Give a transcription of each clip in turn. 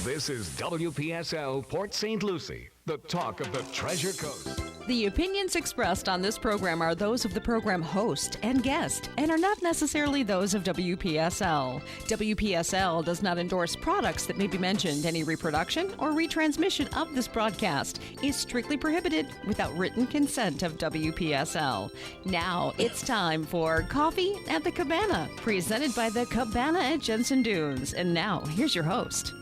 This is WPSL Port St. Lucie, the talk of the Treasure Coast. The opinions expressed on this program are those of the program host and guest and are not necessarily those of WPSL. WPSL does not endorse products that may be mentioned. Any reproduction or retransmission of this broadcast is strictly prohibited without written consent of WPSL. Now it's time for Coffee at the Cabana, presented by the Cabana at Jensen Dunes. And now, here's your host.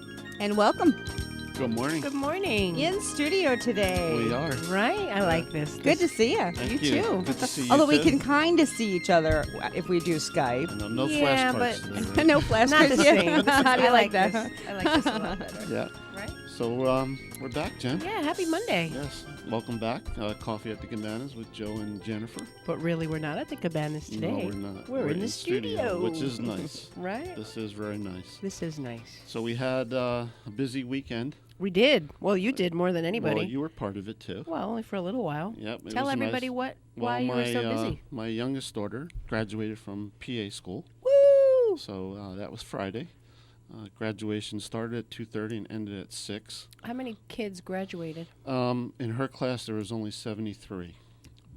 And welcome. Good morning. Good morning. In studio today. We are. Right? I like this. Good to see you. Thank You you. too. Good to see you Although we too. can kind of see each other if we do Skype. No Yeah, flashcards but- today, right? No flashcards. Not the same. How do you like that? this. I like this a lot better. Yeah. Right? So we're back, Jen. Yeah, happy Monday. Yes. Welcome back. Coffee at the Cabanas with Joe and Jennifer. But really, we're not at the Cabanas today. No, we're not. We're in the studio. which is nice. Right? This is very nice. This is nice. So we had a busy weekend. We did. Well, you did more than anybody. Well, you were part of it too. Well, only for a little while. Yep. it Tell was everybody nice. why you were so busy. My youngest daughter graduated from PA school. Woo! So that was Friday. Graduation started at 2:30 and ended at 6. How many kids graduated? In her class, there was only 73,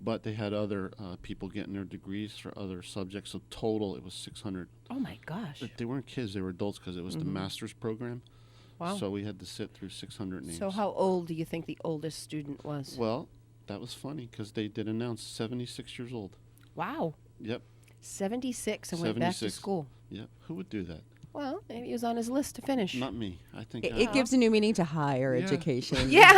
but they had other people getting their degrees for other subjects. So total, it was 600. Oh, my gosh. But they weren't kids; they were adults because it was the master's program. Wow. So we had to sit through 600 names. So how old do you think the oldest student was? Well, that was funny because they did announce 76 years old. Wow. Yep. 76 and went back to 76. school. Yep. Who would do that? Well, maybe he was on his list to finish. Not me. I think It gives a new meaning to higher Yeah. education. Yeah.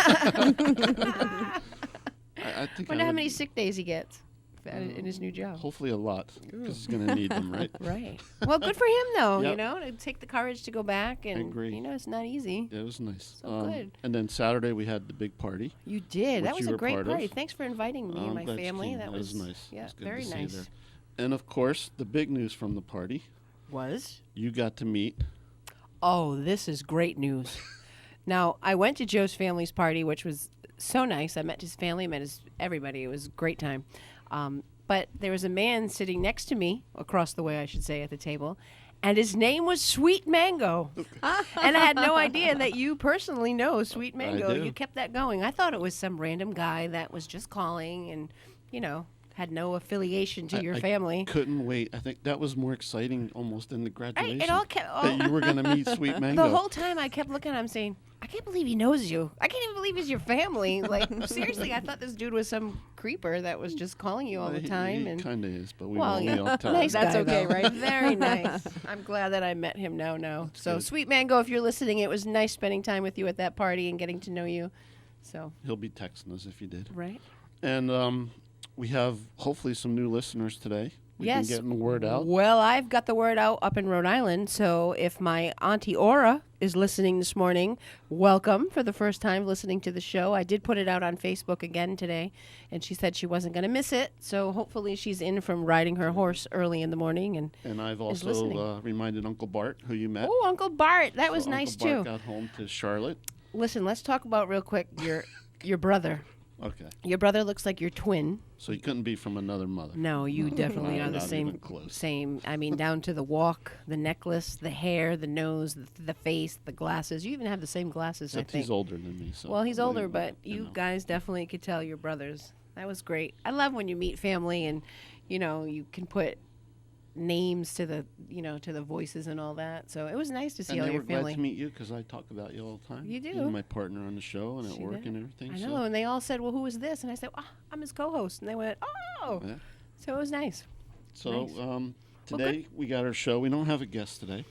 I think Wonder I how would- many sick days he gets in his new job. Hopefully a lot because he's going to need them, right? Right. Well, good for him, though, you Yep. know, to take the courage to go back. And, agree. you know, it's not easy. Yeah, it was nice. So good. And then Saturday we had the big party. You did. Which That was you a were great part of. party. Thanks for inviting me I'm and my glad you family. came. That was was nice. It Yeah, was good very to see you nice. there. And of course, the big news from the party, Was? you got to meet. Oh, this is great news. Now, I went to Joe's family's party, which was so nice. I met his family, met everybody. It was a great time. But there was a man sitting next to me, across the way, I should say, at the table, and his name was Sweet Mango. And I had no idea that you personally know Sweet Mango. do. You kept that going. I thought it was some random guy that was just calling and, you know, had no affiliation to your I family. Couldn't wait. I think that was more exciting almost than the graduation. It all kept. that you were going to meet Sweet Mango. The whole time I kept looking at him saying, I can't believe he knows you. I can't even believe he's your family. Like, seriously, I thought this dude was some creeper that was just calling you all the time. He And kind of is, but we well, won't yeah, all tell nice him. That's guy, okay, though. right? Very nice. I'm glad that I met him now. So, good. Sweet Mango, if you're listening, it was nice spending time with you at that party and getting to know you. So, He'll be texting us if you did. right? And we have hopefully some new listeners today. We've Yes. been getting the word out. Well, I've got the word out up in Rhode Island. So if my Auntie Aura is listening this morning, welcome for the first time listening to the show. I did put it out on Facebook again today, and she said she wasn't going to miss it. So hopefully she's in from riding her horse early in the morning. And And I've is also listening. reminded Uncle Bart, who you met. oh, Uncle Bart, that was So nice Uncle Bart too. got home to Charlotte. Listen, let's talk about real quick your brother. Okay. Your brother looks like your twin. So he couldn't be from another mother. No, you definitely No, are the not same. even close. Same. I mean, down to the walk, the necklace, the hair, the nose, the face, the glasses. You even have the same glasses, Except I think. he's older than me. So Well, he's well, older, but you know. guys definitely could tell you're brothers. That was great. I love when you meet family and, you know, you can put names to the, you know, to the voices and all that. So it was nice to see And all they your were glad family. to meet you because I talk about you all the time. You do. You're my partner on the show and at She work did. and everything. I so- know, and they all said, "Well, who is this?" And I said, "Oh, I'm his co-host." And they went, "Oh." Yeah. So it was nice. So Nice. today we got our show. We don't have a guest today.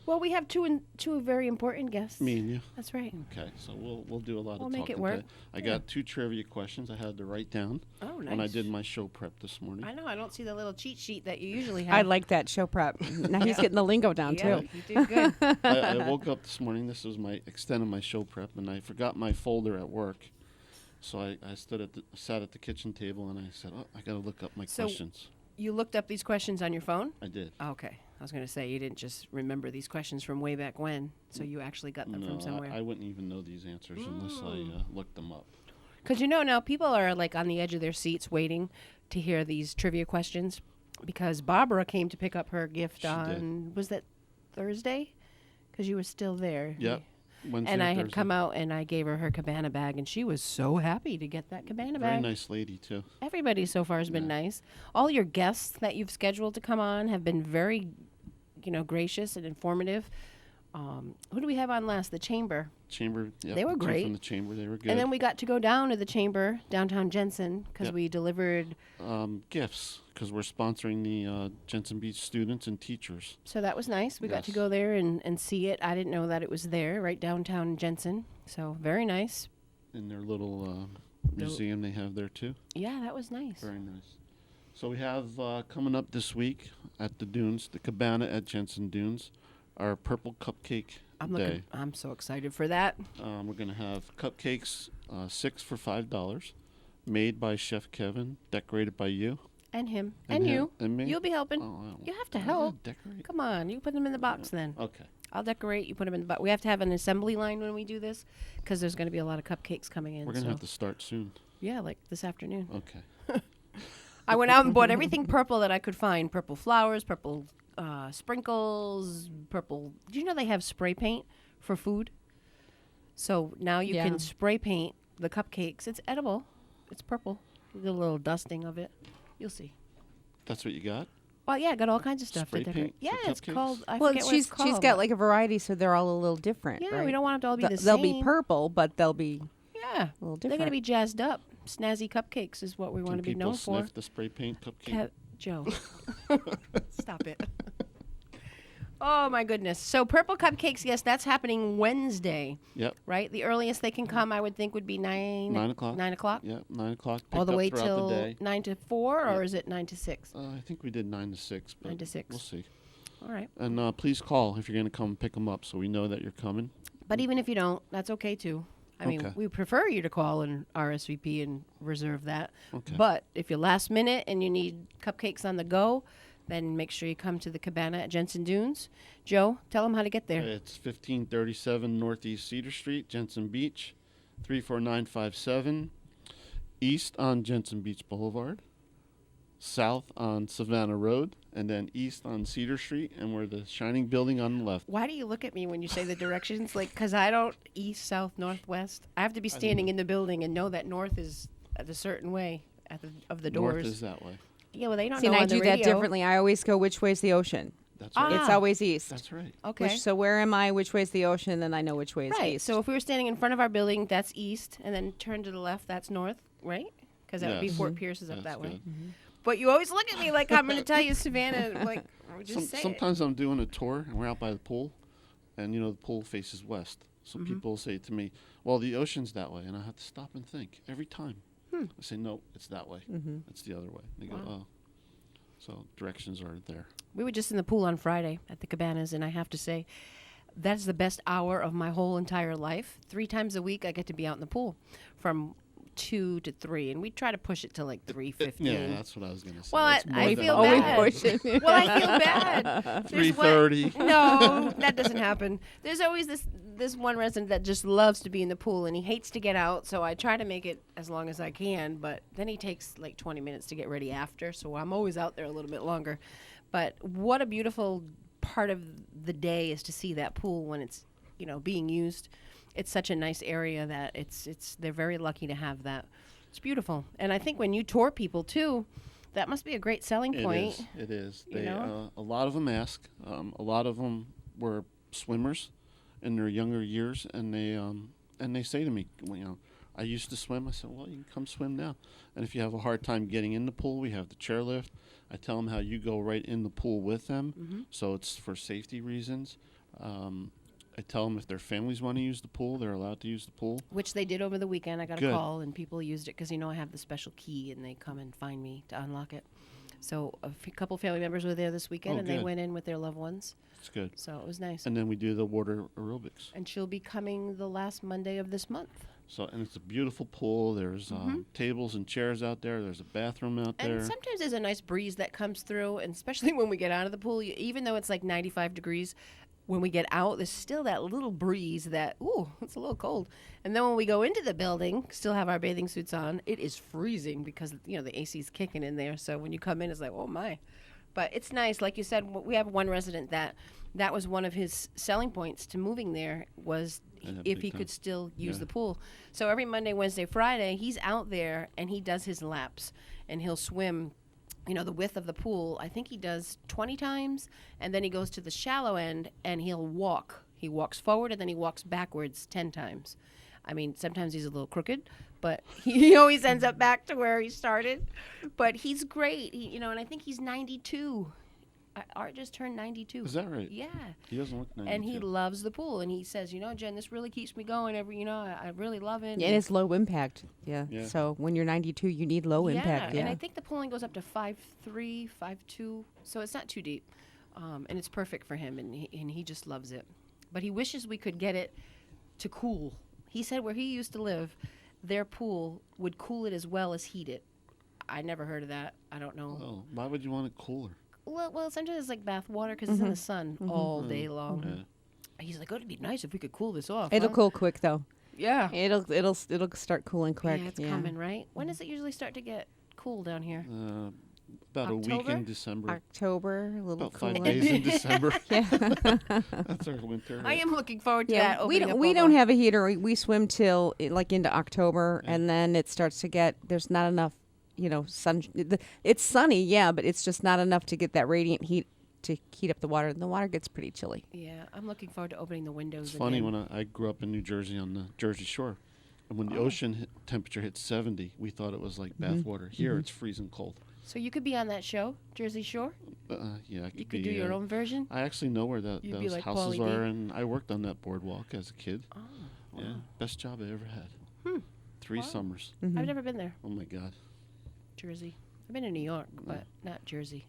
Well, we have two very important guests. Me and you. That's right. Okay, so we'll do a lot We'll of make talking it work. today. I got 2 trivia questions I had to write down Oh, nice. when I did my show prep this morning. I know. I don't see the little cheat sheet that you usually have. I like that show prep. Now he's getting the lingo down, Yeah, too. you did good. I woke up this morning. This was my extent of my show prep, and I forgot my folder at work. So I sat at the kitchen table and I said, "Oh, I got to look up my So- questions." You looked up these questions on your phone? I did. Okay. I was going to say, you didn't just remember these questions from way back when, so you actually got them No, from somewhere. I wouldn't even know these answers unless I looked them up. Because you know now people are like on the edge of their seats waiting to hear these trivia questions because Barbara came to pick up her gift She on, was that Thursday? Because you were still there. Yep. Wednesday and or I had Thursday. come out and I gave her her Cabana bag, and she was so happy to get that Cabana Very bag. nice lady too. Everybody so far has been nice. All your guests that you've scheduled to come on have been very, gracious and informative. Who do we have on last? The Chamber. Chamber. Yep, They were the two great. from the Chamber. They were good. And then we got to go down to the Chamber, downtown Jensen, because Yep. we delivered. Gifts, because we're sponsoring the Jensen Beach students and teachers. So that was nice. We got to Yes. go there and see it. I didn't know that it was there, right downtown Jensen. So very nice. In their little museum they have there too. Yeah, that was nice. Very nice. So we have coming up this week at the Dunes, the Cabana at Jensen Dunes, our Purple Cupcake Day. I'm so excited for that. We're going to have cupcakes, 6 for $5, made by Chef Kevin, decorated by you. And him. And And him. you. And me? You'll be helping. Oh, I don't- You have to I don't help. Decorate. Come on, you put them in the box then. Okay. I'll decorate. You put them in the box. We have to have an assembly line when we do this, because there's going to be a lot of cupcakes coming in. We're going to so- have to start soon. Yeah, like this afternoon. Okay. I went out and bought everything purple that I could find. Purple flowers, purple sprinkles, purple. Do you know they have spray paint for food? So now you Yeah. can spray paint the cupcakes. It's edible. It's purple. The little dusting of it. You'll see. That's what you got? Well, yeah, I got all kinds of stuff Spray to decorate. paint for Yeah, it's cupcakes? called. I Well, forget what it's called. she's got like a variety, so they're all a little different. Yeah, right? we don't want them to all be the They'll same. be purple, but they'll be Yeah, a little they're going to different. be jazzed up. Snazzy cupcakes is what we want Can to be people known for. sniff the spray paint cupcake? Joe. Stop it. Oh, my goodness. So, purple cupcakes, yes, that's happening Wednesday, Yep. right? The earliest they can come, I would think, would be 9 9 o'clock. 9 o'clock? Yep, 9 o'clock. All picked the up way throughout till the day. 9 to 4, or Yeah. is it 9 to 6? I think we did 9 to 6. But 9 to 6. We'll see. All right. And please call if you're going to come pick them up so we know that you're coming. But even if you don't, that's okay, too. I mean, Okay. we prefer you to call and RSVP and reserve that. Okay. But if you're last minute and you need cupcakes on the go, then make sure you come to the Cabana at Jensen Dunes. Joe, tell them how to get there. It's 1537 Northeast Cedar Street, Jensen Beach, 34957. East on Jensen Beach Boulevard, south on Savannah Road, and then east on Cedar Street, and we're the shining building on the left. Why do you look at me when you say the directions? Like, because I don't east, south, northwest. I have to be standing in the building and know that north is a certain way of the doors. North is that way. Yeah, well, they don't See, know and I on the do that radio. differently. I always go which way's the ocean. That's right. It's Ah. always east. That's right. Okay. So where am I? Which way's the ocean? Then I know which way is Right. east. So if we were standing in front of our building, that's east, and then turn to the left, that's north, right? Because that would be Yes. Fort Pierce is up That's that way. good. But you always look at me like I'm going to tell you, Savannah. Like, just say it. Sometimes I'm doing a tour and we're out by the pool, and the pool faces west. So Mm-hmm. people say to me, "Well, the ocean's that way," and I have to stop and think every time. I say, "No, it's that way. It's the other way." They go, "Oh." So directions are there. We were just in the pool on Friday at the Cabanas, and I have to say, that's the best hour of my whole entire life. 3 times a week, I get to be out in the pool from 2 to 3, and we try to push it to like 3:15. Yeah, that's what I was gonna say. Well, It's more I than feel an bad. hour. Well, I feel bad. There's 3:30. No, that doesn't happen. There's always this one resident that just loves to be in the pool, and he hates to get out, so I try to make it as long as I can, but then he takes like 20 minutes to get ready after, so I'm always out there a little bit longer. But what a beautiful part of the day is to see that pool when it's, being used. It's such a nice area that they're very lucky to have that. It's beautiful. And I think when you tour people too, that must be a great selling point. It is. You They know? a lot of them ask. A lot of them were swimmers in their younger years, and they say to me, well, I used to swim. I said, well, you can come swim now. And if you have a hard time getting in the pool, we have the chairlift. I tell them how you go right in the pool with them, so it's for safety reasons. I tell them if their families want to use the pool, they're allowed to use the pool. Which they did over the weekend. I got a Good. call, and people used it because, I have the special key, and they come and find me to unlock it. So a couple family members were there this weekend, Oh, and they good. went in with their loved ones. It's good. So it was nice. And then we do the water aerobics. And she'll be coming the last Monday of this month. So, and it's a beautiful pool. There's tables and chairs out there. There's a bathroom out there. And sometimes there's a nice breeze that comes through, and especially when we get out of the pool, even though it's like 95 degrees, when we get out, there's still that little breeze that, ooh, it's a little cold. And then when we go into the building, still have our bathing suits on, it is freezing because, the AC's kicking in there. So when you come in, it's like, oh, my. But it's nice. Like you said, we have one resident that was one of his selling points to moving there was Yeah, if big he time. could still use Yeah. the pool. So every Monday, Wednesday, Friday, he's out there and he does his laps and he'll swim, the width of the pool. I think he does 20 times, and then he goes to the shallow end and he'll walk. He walks forward and then he walks backwards 10 times. I mean, sometimes he's a little crooked, but he always ends up back to where he started. But he's great, and I think he's 92. Art just turned 92. Is that right? Yeah. He doesn't look 92. And he loves the pool, and he says, Jen, this really keeps me going. I really love it. Yeah, and it's low impact. Yeah. Yeah. So when you're 92, you need low impact. Yeah. And I think the pooling goes up to 5'3", 5'2", so it's not too deep, and it's perfect for him, and he just loves it. But he wishes we could get it to cool. He said where he used to live, their pool would cool it as well as heat it. I never heard of that. I don't know. Oh, why would you want it cooler? Well, sometimes it's like bath water because it's in the sun all day long. Yeah. He's like, it'd be nice if we could cool this off. It'll huh?" cool quick though. Yeah. It'll start cooling quick. Yeah, it's coming, right? When does it usually start to get cool down here? About a week October? in December. October, a little About 5 cooler. days in December. Yeah. That's our winter. I am looking forward to Yeah, that. we opening don't up we all don't the- have a heater. We swim till like into October, and then it starts to get there's not enough, sun. It's sunny, yeah, but it's just not enough to get that radiant heat to heat up the water, and the water gets pretty chilly. Yeah, I'm looking forward to opening the windows. It's funny again. when I grew up in New Jersey on the Jersey Shore, and when the ocean temperature hit 70, we thought it was like bath water. Here it's freezing cold. So you could be on that show, Jersey Shore. Yeah, I could You be, could do your own version. I actually know where You'd be those like houses Pauly D. are, and I worked on that boardwalk as a kid. Oh, Yeah, best job I ever had. 3 summers. I've never been there, Oh my God. Jersey. I've been to New York, but not Jersey.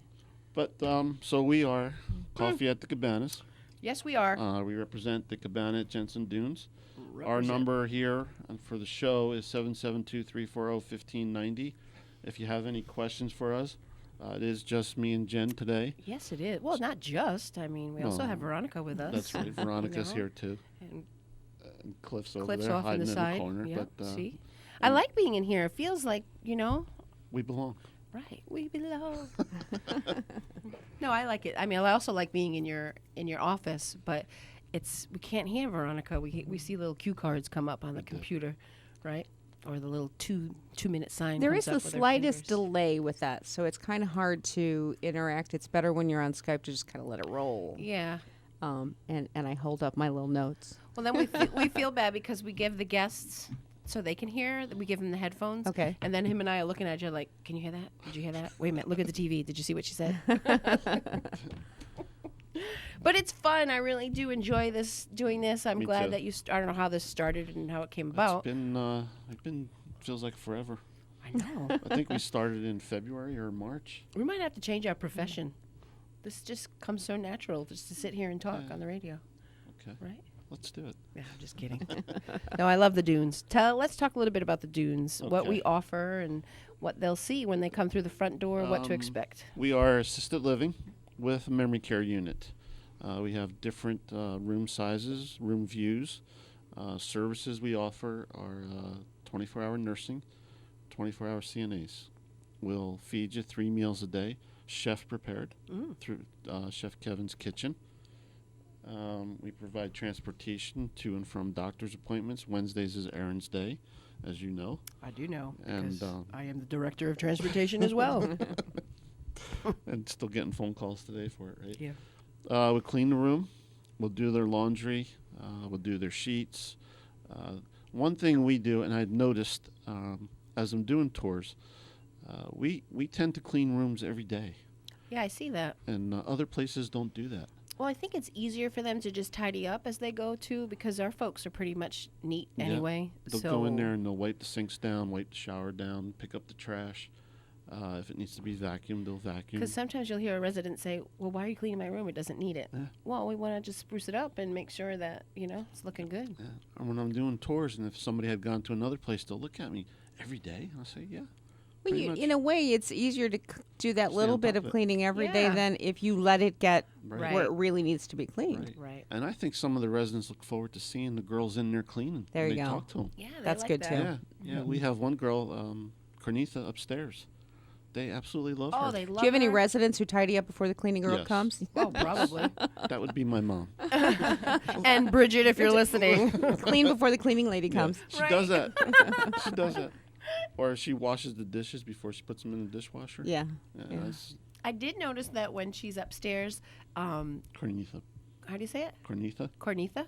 But so we are Coffee at the Cabanas. Yes, we are. We represent the Cabana at Jensen Dunes. Our Represent. number here for the show is 772-340-1590. If you have any questions for us, it is just me and Jen today. Yes, it is. Well, not just. I mean, we also No. have Veronica with us. That's right. Veronica's know? here too. And And Cliff's over Cliff's there off in hiding the in side. the corner. Yeah, But see? I like being in here. It feels like, we belong. right, we belong. No, I like it. I mean, I also like being in your office, but we can't hear Veronica. We see little cue cards come up on the computer, right? Or the little 2-minute sign. There comes is the up with our slightest fingers. delay with that, so it's kind of hard to interact. It's better when you're on Skype to just kind of let it roll. Yeah. And I hold up my little notes. Well, then we feel bad because we give the guests so they can hear. We give them the headphones. Okay. And then him and I are looking at you like, can you hear that? Did you hear that? Wait a minute. Look at the TV. Did you see what she said? But it's fun. I really do enjoy doing this. I'm Me glad too. that I don't know how this started and how it came It's about. been feels like forever. I know. I think we started in February or March. We might have to change our profession. This just comes so natural just to sit here and talk on the radio, Okay, right? let's do it. Yeah, I'm just kidding. No, I love the dunes. Let's talk a little bit about the dunes, what we Okay. offer, and what they'll see when they come through the front door, what to expect. We are assisted living with a memory care unit. We have different room sizes, room views. Services we offer are 24-hour nursing, 24-hour CNAs. We'll feed you 3 meals a day, chef prepared through Chef Kevin's kitchen. We provide transportation to and from doctor's appointments. Wednesdays is errands day, as you know. I do know, And, because I am the director of transportation as well. And still getting phone calls today for it, right? Yeah. We'll clean the room. We'll do their laundry. We'll do their sheets. One thing we do, and I've noticed as I'm doing tours, we tend to clean rooms every day, Yeah, I see that. and other places don't do that. Well, I think it's easier for them to just tidy up as they go too, because our folks are pretty much neat Yeah. anyway. They'll go in there and they'll wipe the sinks down, wipe the shower down, pick up the trash. If it needs to be vacuumed, they'll vacuum. Because sometimes you'll hear a resident say, "Well, why are you cleaning my room? It doesn't need it." Yeah. Well, we want to just spruce it up and make sure that it's looking good. Yeah. And when I'm doing tours, and if somebody had gone to another place, they'll look at me every day. I'll say, yeah. Well, pretty much. in a way, it's easier to do that Stay little on bit top of of it. cleaning every day Yeah. than if you let it get Right. where it really needs to be cleaned. Right. Right. And I think some of the residents look forward to seeing the girls in there cleaning. There when you they go. talk to them. Yeah, they That's like good, that. too. Yeah, yeah. We have one girl, Cornitha, upstairs. They absolutely love Oh, her. they love Do you have any her. residents who tidy up before the cleaning girl Yes. comes? Oh, probably. That would be my mom. And Bridget, if you're listening. Clean before the cleaning lady comes. She does that. She does that. Or she washes the dishes before she puts them in the dishwasher. Yeah. Yeah, Yeah. that's I did notice that when she's upstairs, Cornetha. how do you say it? Cornetha? Cornetha.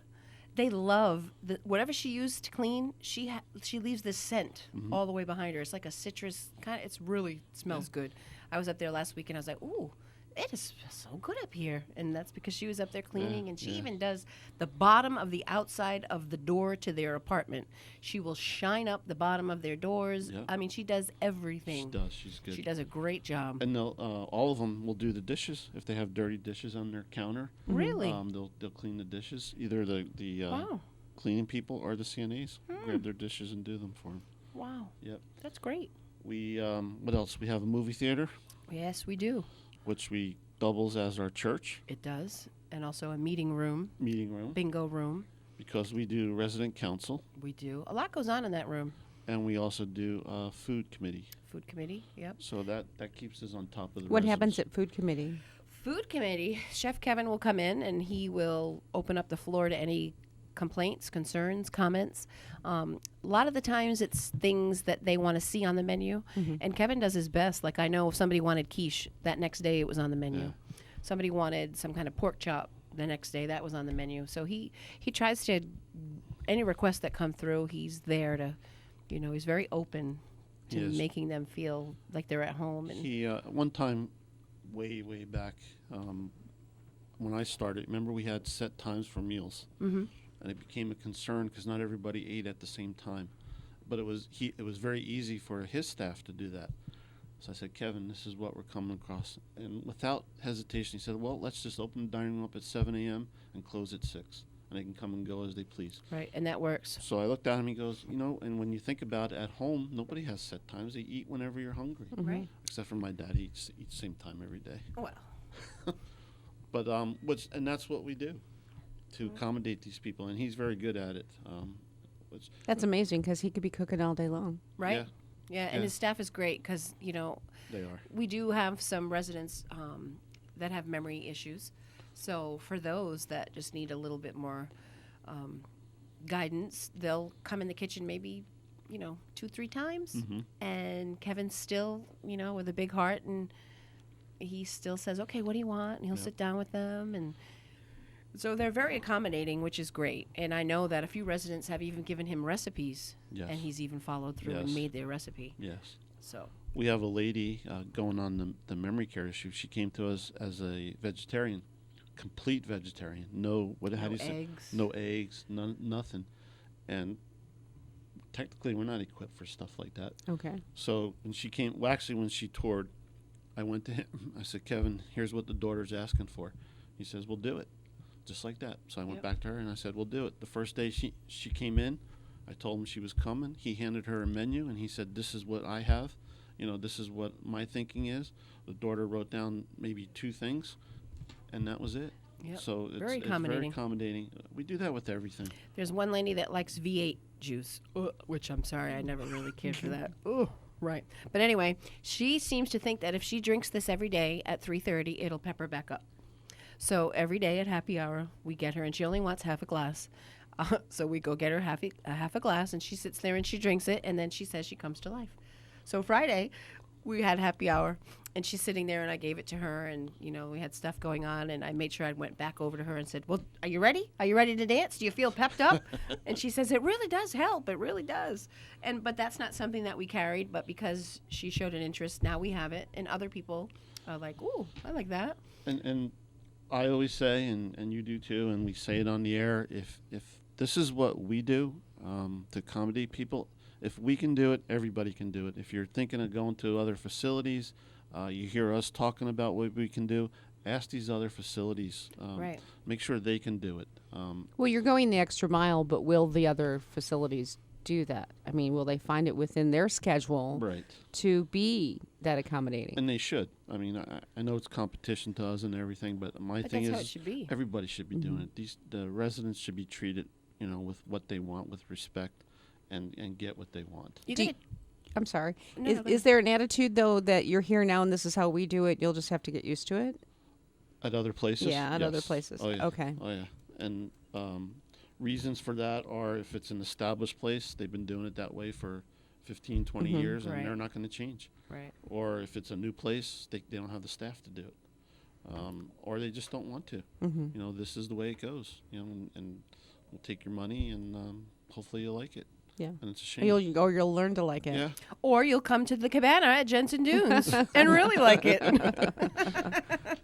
They love whatever she used to clean. She leaves this scent all the way behind her. It's like a citrus kind. It's really smells good. I was up there last week and I was like, ooh, it is so good up here. And that's because she was up there cleaning. And she even does the bottom of the outside of the door to their apartment. She will shine up the bottom of their doors. Yep. I mean, she does everything. She does. She's good. She does a great job. And they'll, all of them will do the dishes if they have dirty dishes on their counter. Really? They'll clean the dishes. Either the Wow. cleaning people or the CNAs grab their dishes and do them for them. Wow. Yep. That's great. We what else? We have a movie theater, Yes, we do. which we doubles as our church It does. And also a meeting room, meeting room bingo room. because we do resident council We do. A lot goes on in that room. and we also do food committee. Food committee. Yep. So that keeps us on top of the. What happens residents. at food committee? Food committee. Chef Kevin will come in and he will open up the floor to any complaints, concerns, comments. A lot of the times it's things that they want to see on the menu. And Kevin does his best. Like I know if somebody wanted quiche, that next day it was on the menu. Yeah. Somebody wanted some kind of pork chop, the next day that was on the menu. So he tries to, any requests that come through, he's there to, he's very open to He is. making them feel like they're at home. And He one time, way back, when I started, remember we had set times for meals, and it became a concern because not everybody ate at the same time. But it was very easy for his staff to do that. So I said, Kevin, this is what we're coming across, and without hesitation, he said, well, let's just open the dining room up at 7 a.m. and close at 6, and they can come and go as they please. right, and that works. So I looked at him. He goes, and when you think about it, at home, nobody has set times. They eat whenever you're hungry. Right. Except for my dad, he eats same time every day. Well, But and that's what we do to accommodate these people, and he's very good at it. That's amazing because he could be cooking all day long. right? Yeah, and Yeah. his staff is great because, They are. we do have some residents that have memory issues. So for those that just need a little bit more guidance, they'll come in the kitchen maybe, 2-3 times. And Kevin's still, with a big heart, and he still says, okay, what do you want? And he'll sit down with them. And so they're very accommodating, which is great. And I know that a few residents have even given him recipes, Yes. and he's even followed through and Yes. made their recipe. Yes. So We have a lady going on the memory care issue. She came to us as a vegetarian, complete vegetarian. How do you say? eggs. No eggs, nothing. And technically, we're not equipped for stuff like that. Okay. So when she came, actually when she toured, I went to him. I said, Kevin, here's what the daughter's asking for. He says, we'll do it. Just like that. So I went Yep. back to her and I said, we'll do it. The first day she came in, I told him she was coming. He handed her a menu and he said, this is what I have. This is what my thinking is. The daughter wrote down maybe 2 things, and that was it. Yep. So it's Very it's very accommodating. accommodating. We do that with everything. There's one lady that likes V8 juice, which I'm sorry, I never really cared for that. Oh, right. But anyway, she seems to think that if she drinks this every day at 3:30, it'll pep her back up. So every day at happy hour, we get her, and she only wants half a glass. So we go get her half a glass, and she sits there and she drinks it, and then she says she comes to life. So Friday, we had happy hour, and she's sitting there, and I gave it to her, and we had stuff going on, and I made sure I went back over to her and said, well, are you ready? Are you ready to dance? Do you feel pepped up? And she says, it really does help. It really does. But that's not something that we carried, but because she showed an interest, now we have it, and other people are like, ooh, I like that. And I always say, and you do too, and we say it on the air, if this is what we do to accommodate people, if we can do it, everybody can do it. If you're thinking of going to other facilities, you hear us talking about what we can do, ask these other facilities. Right. Make sure they can do it. Well, you're going the extra mile, but will the other facilities do that? I mean, will they find it within their schedule Right. to be that accommodating? And they should. I mean, I know it's competition to us and everything, but my But thing that's is how it should be. everybody should be doing it. The residents should be treated, with what they want, with respect, and get what they want. You Do get I'm sorry. No, Is, no, go ahead. is there an attitude though that you're here now and this is how we do it? You'll just have to get used to it. At other places? Yeah, at other Yes. places. Oh, yeah. Okay. Oh, yeah. And reasons for that are if it's an established place, they've been doing it that way for 15, 20 years, and Right. they're not going to change. Right. Or if it's a new place, they don't have the staff to do it. Or they just don't want to. Mm-hmm. You know, this is the way it goes. You know, and we'll take your money, and hopefully you'll like it. Yeah. And it's a shame. You'll learn to like it. Yeah. Or you'll come to the Cabana at Jensen Dunes and really like it.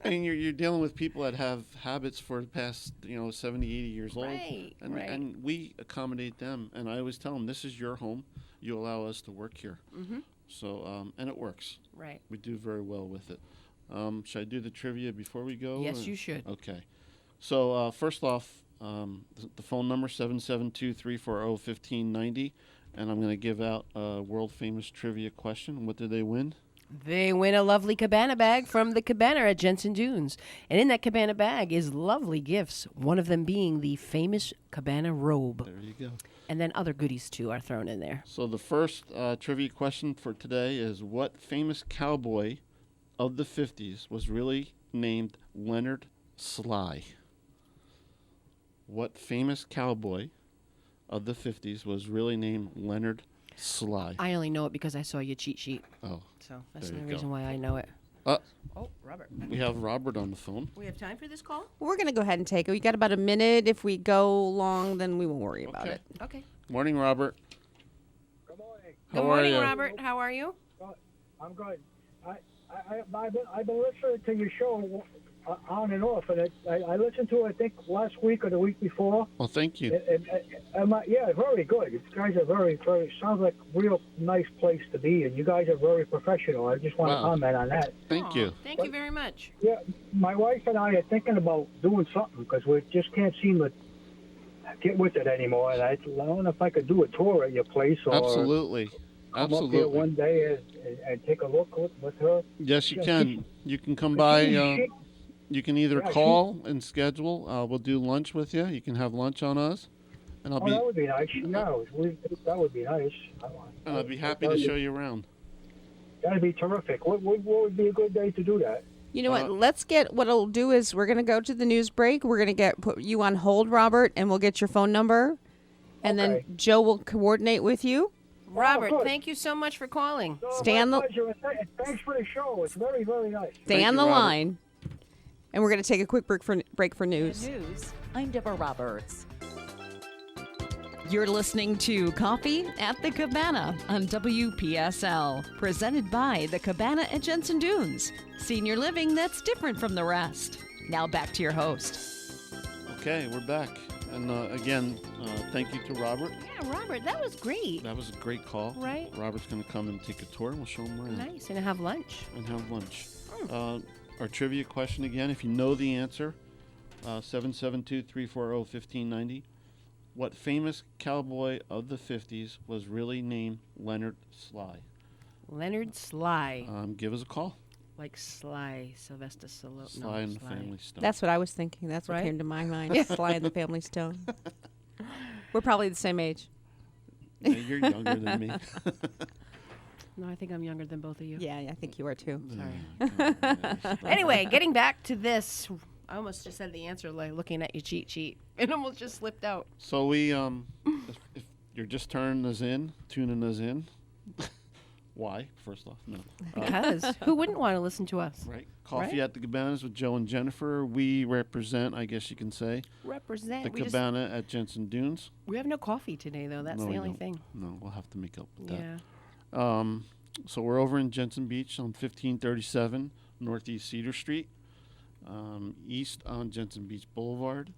And you're dealing with people that have habits for the past 70, 80 years old, Right, and right. and we accommodate them. And I always tell them, this is your home. You allow us to work here. Mm-hmm. So and it works. Right. We do very well with it. Should I do the trivia before we go? Yes, or- you should. Okay. So first off, the phone number 772-340-1590, and I'm going to give out a world famous trivia question. What did they win? They win a lovely Cabana bag from the Cabana at Jensen Dunes. And in that Cabana bag is lovely gifts, one of them being the famous Cabana robe. There you go. And then other goodies, too, are thrown in there. So the first trivia question for today is, what famous cowboy of the 50s was really named Leonard Sly? What famous cowboy of the 50s was really named Leonard Sly? I only know it because I saw your cheat sheet. Oh, So that's There the you reason go. why I know it. uh, Oh, Robert. we have Robert on the phone. We have time for this call? We're gonna go ahead and take it. We got about a minute. If we go long, then we won't worry about Okay. it. Okay. Morning, Robert. Good morning. Good How are morning, you? Robert. How are you? I'm good. I've been listening to your show on and off, and I listened to it, I think, last week or the week before. Well, thank you. Yeah, very good. You guys are very, sounds like a real nice place to be, and you guys are very professional. I just want to Wow. comment on that. Thank Aw, you. Thank you very much. Yeah, my wife and I are thinking about doing something because we just can't seem to get with it anymore. And I don't know if I could do a tour at your place or Absolutely. come up here Absolutely. one day and take a look with her. Yes, you Yeah, can. You can come by. She- You can either Yeah, she- call and schedule. We'll do lunch with you. You can have lunch on us, and Oh, that would be nice. Yeah, that would be nice. I'll be happy to show you around. That'd be terrific. What would be a good day to do that? You know what? Let's get. What I'll do is we're gonna go to the news break. We're gonna put you on hold, Robert, and we'll get your phone number, and then Okay. Joe will coordinate with you. Robert, good. thank you so much for calling. No, Stay on my the- pleasure. Thanks for the show. It's very, very nice. Stay Thank on you, the Robert. line, and we're gonna take a quick break for news. News. I'm Deborah Roberts. You're listening to Coffee at the Cabana on WPSL, presented by the Cabana at Jensen Dunes. Senior living that's different from the rest. Now back to your host. Okay, we're back. And again, thank you to Robert. Yeah, Robert, that was great. That was a great call. Right. Robert's going to come and take a tour, and we'll show him around Nice. And have lunch. and have lunch. Our trivia question again, if you know the answer, 772-340-1590. What famous cowboy of the 50s was really named Leonard Sly? Leonard Sly. Give us a call. Like Sly, Sylvester Stallone. Sly and the Family Stone. That's what I was thinking. That's what Right? came to my mind. Sly and the Family Stone. We're probably the same age. Yeah, you're younger than me. No, I think I'm younger than both of you. Yeah, I think you are too. Sorry. Anyway, getting back to this, I almost just said the answer like looking at your cheat sheet. It almost just slipped out. So we, if you're just tuning us in, why? First off, no. Because who wouldn't want to listen to us? Right. Coffee Right. at the Cabanas with Joe and Jennifer. We represent, I guess you can say, Represent. the We, Cabana at Jensen Dunes. we have no coffee today, though. That's No, the we only don't. thing. No, we'll have to make up with Yeah. that. So we're over in Jensen Beach on 1537 Northeast Cedar Street, east on Jensen Beach Boulevard,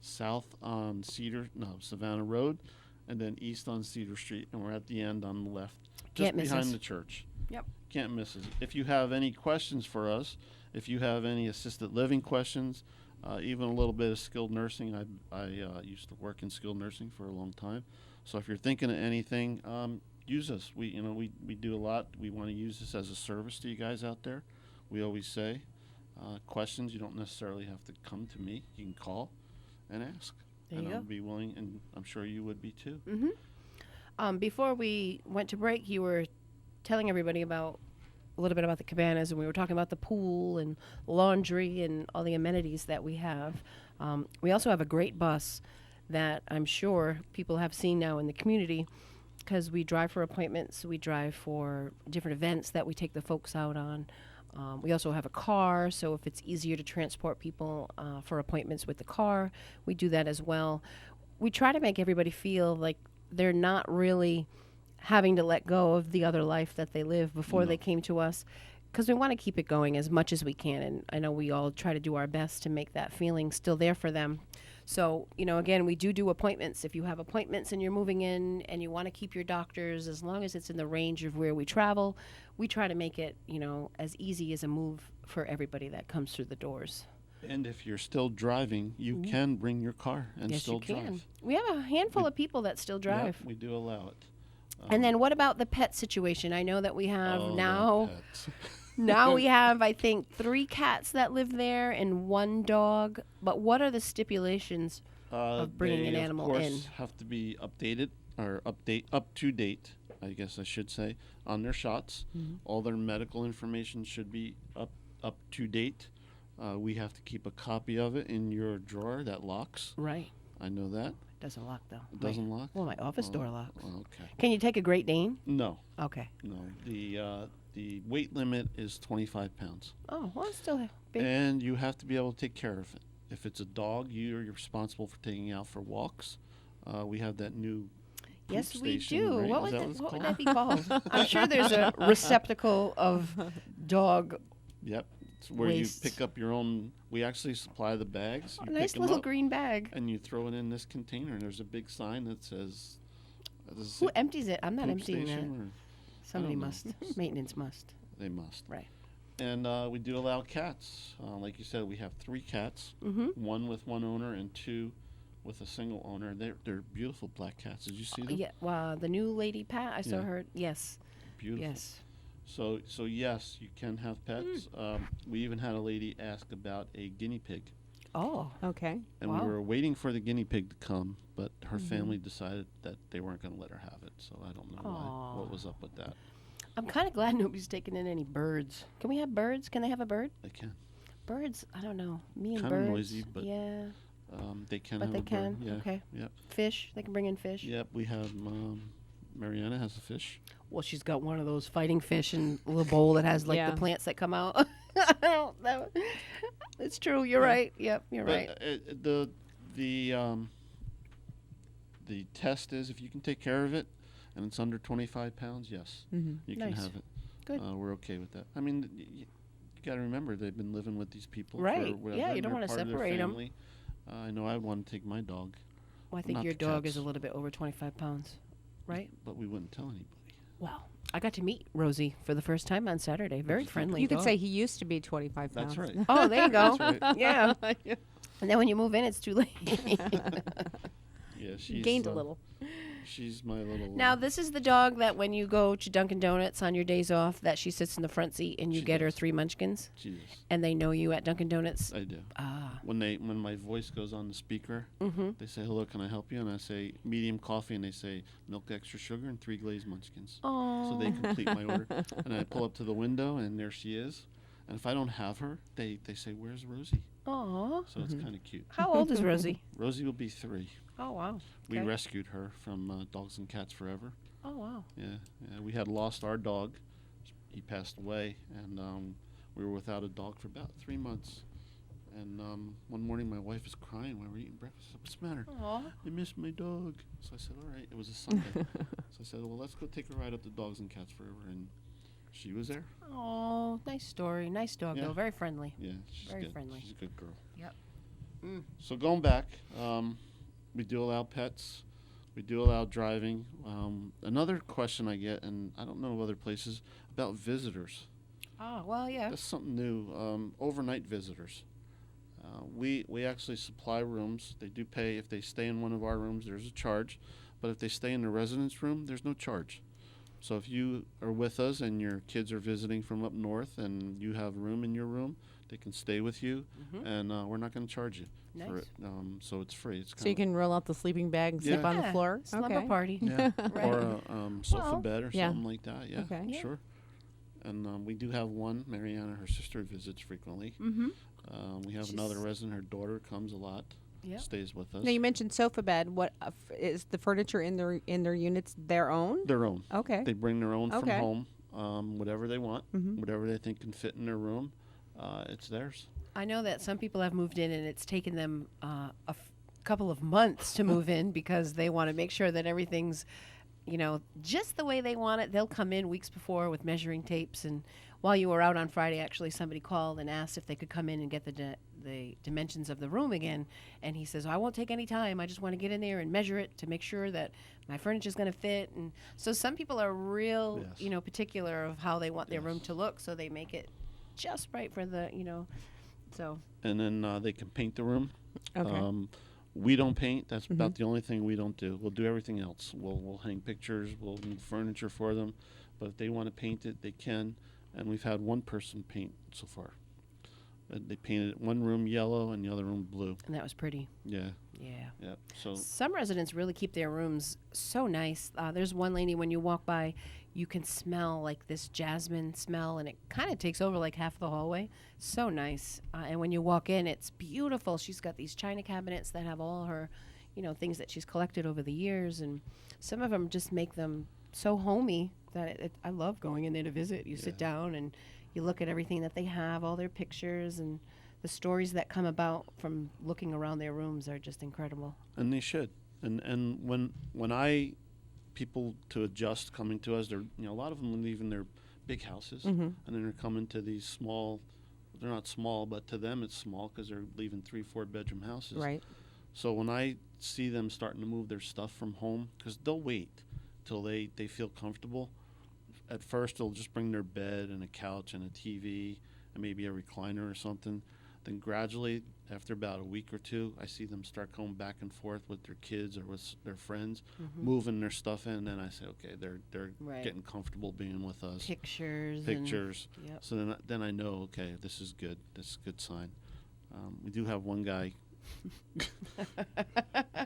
south on Savannah Road, and then east on Cedar Street, and we're at the end on the left, just Can't miss behind us. the church. Yep. Can't miss it. If you have any questions for us, if you have any assisted living questions, even a little bit of skilled nursing, I used to work in skilled nursing for a long time. So if you're thinking of anything, use us. We do a lot. We want to use this as a service to you guys out there. We always say, questions, you don't necessarily have to come to me. You can call and ask. There and you I'll go. be willing, and I'm sure you would be too. Before we went to break, you were telling everybody about a little bit about the cabanas, and we were talking about the pool and laundry and all the amenities that we have. We also have a great bus that I'm sure people have seen now in the community, because we drive for appointments, we drive for different events that we take the folks out on. We also have a car, so if it's easier to transport people for appointments with the car, we do that as well. We try to make everybody feel like they're not really having to let go of the other life that they lived before they came to us, because we want to keep it going as much as we can, and I know we all try to do our best to make that feeling still there for them. So, again, we do appointments. If you have appointments and you're moving in and you want to keep your doctors, as long as it's in the range of where we travel, we try to make it, as easy as a move for everybody that comes through the doors. And if you're still driving, you can bring your car and Yes, still you can. drive. We have a handful of people that still drive. Yep, we do allow it. And then what about the pet situation? I know that we have Oh, now... pets. Now we have, I think, 3 cats that live there and 1 dog. But what are the stipulations of bringing an animal They, of in? course, have to be updated or up to date, I guess I should say, on their shots. All their medical information should be up to date. We have to keep a copy of it in your drawer that locks. Right. I know that. Doesn't lock, though. It doesn't lock? Well, my office door locks. Okay. Can you take a Great Dane? No. Okay. No. The weight limit is 25 pounds. Oh, well, it's still big. And you have to be able to take care of it. If it's a dog, you're responsible for taking it out for walks. We have that new poop Yes, we station, do. right? What Is would what it's what would called? that be called? I'm sure there's a receptacle of dog. Yep. It's where Waste. you pick up your own. We actually supply the bags. A You nice pick 'em little up, green bag. and you throw it in this container. And there's a big sign that says, "This is Who a empties it? I'm not poop emptying that. station," or Somebody don't know. must. Maintenance must. they must. Right. And we do allow cats. Like you said, we have 3 cats. Mm-hmm. 1 with 1 owner and 2 with a single owner. They're beautiful black cats. Did you see them? Yeah. Well, the new lady Pat, I saw Yeah. her. Yes. Beautiful. Yes. So yes, you can have pets. We even had a lady ask about a guinea pig, Oh. Okay. and Wow. we were waiting for the guinea pig to come, but her family decided that they weren't going to let her have it. So I don't know why. What was up with that? I'm kind of glad nobody's taking in any birds. Can we have birds? Can they have a bird? They can. Birds? I don't know. Me and Kinda birds. noisy, but yeah. They can. But have they a bird. can. Yeah. Okay. Yep. Fish. They can bring in fish. Yep. We have. Mariana has a fish. Well, she's got one of those fighting fish in a little bowl that has like Yeah. the plants that come out. It's true. You're right. Yep. You're right. But the test is if you can take care of it, and it's under 25 pounds. Yes, you can Nice. have it. Good. We're okay with that. I mean, you got to remember they've been living with these people Right. for whatever. Yeah, you and don't they're wanna part of their separate 'em. family. I know I'd want to take my dog, Well, I think not your the dog is cats. a little bit over 25 pounds, right? but we wouldn't tell anybody. Well, I got to meet Rosie for the first time on Saturday. Very friendly. You could dog. say he used to be 25 pounds. That's right. Oh, there you go. That's right. Yeah. And then when you move in, it's too late. Yeah, she's Gained a little. She's my little. Now, this is the dog that when you go to Dunkin' Donuts on your days off, that she sits in the front seat and you She get her does. 3 munchkins, Jesus, and they know you at Dunkin' Donuts. I do. Ah. When my voice goes on the speaker, Mm-hmm. they say, "Hello, can I help you?" And I say, "Medium coffee," and they say, "Milk, extra sugar, and 3 glazed munchkins." Oh. So they complete my order, and I pull up to the window, and there she is. And if I don't have her, they say, "Where's Rosie?" Aw. So it's kind of cute. How old is Rosie? Rosie will be 3. Oh, wow. We Okay. rescued her from Dogs and Cats Forever. Oh, wow. Yeah, we had lost our dog. He passed away, and we were without a dog for about 3 months. And one morning, my wife was crying while we were eating breakfast. I said, "What's the matter?" Aw. "I miss my dog." So I said, "All right." It was a Sunday. So I said, "Well, let's go take a ride up to Dogs and Cats Forever." And she was there. Oh, nice story. Nice dog, Yeah. though. Very friendly. Yeah, she's Very good. friendly. She's a good girl. Yep. So going back, we do allow pets. We do allow driving. Another question I get, and I don't know other places, about visitors. Oh, well, yeah. That's something new. Overnight visitors. We actually supply rooms. They do pay. If they stay in one of our rooms, there's a charge. But if they stay in the residence room, there's no charge. So if you are with us and your kids are visiting from up north and you have room in your room, They can stay with you, and we're not going to charge you for Nice. it. So it's free. It's So you can roll out the sleeping bag and sleep Yeah. on the floor. Slumber Okay. party. yeah, Right. or a sofa Well, bed or yeah. something like that. Yeah, Okay. Yeah. sure. And we do have one, Mariana, her sister visits frequently. Mm-hmm. We have another resident, her daughter comes a lot, Yep. stays with us. Now you mentioned sofa bed. What is the furniture in their units their own? Their own. Okay. They bring their own Okay. from home, whatever they want, whatever they think can fit in their room, it's theirs. I know that some people have moved in and it's taken them couple of months to move in because they want to make sure that everything's, just the way they want it. They'll come in weeks before with measuring tapes. And while you were out on Friday, actually, somebody called and asked if they could come in and get the dimensions of the room again. And he says, I won't take any time. I just want to get in there and measure it to make sure that my furniture is going to fit. And so some people are real, Yes. particular of how they want their room Yes. to look. So they make it just right for the, so. And then they can paint the room. Okay. We don't paint. That's about the only thing we don't do. We'll do everything else. We'll hang pictures. We'll move furniture for them. But if they want to paint it, they can. And we've had one person paint so far. They painted one room yellow and the other room blue. And that was pretty. Yeah. Yeah. Yeah. So Some residents really keep their rooms so nice. There's one lady, when you walk by, you can smell like this jasmine smell, and it kind of takes over like half the hallway. So nice. And when you walk in, it's beautiful. She's got these china cabinets that have all her, things that she's collected over the years. And some of them just make them so homey that I love going in there to visit. You sit down and you look at everything that they have, all their pictures, and the stories that come about from looking around their rooms are just incredible. and they should. And when people to adjust coming to us, they're a lot of them live in their big houses, and then they're coming to these small. They're not small, but to them it's small because they're leaving 3-4 bedroom houses. Right. So when I see them starting to move their stuff from home, because they'll wait till they feel comfortable. At first, they'll just bring their bed and a couch and a TV and maybe a recliner or something. Then gradually, after about a week or two, I see them start going back and forth with their kids or with their friends, moving their stuff in. And then I say, okay, they're Right. getting comfortable being with us. Pictures. Pictures. Yep. So then I know, okay, this is good. This is a good sign. We do have one guy.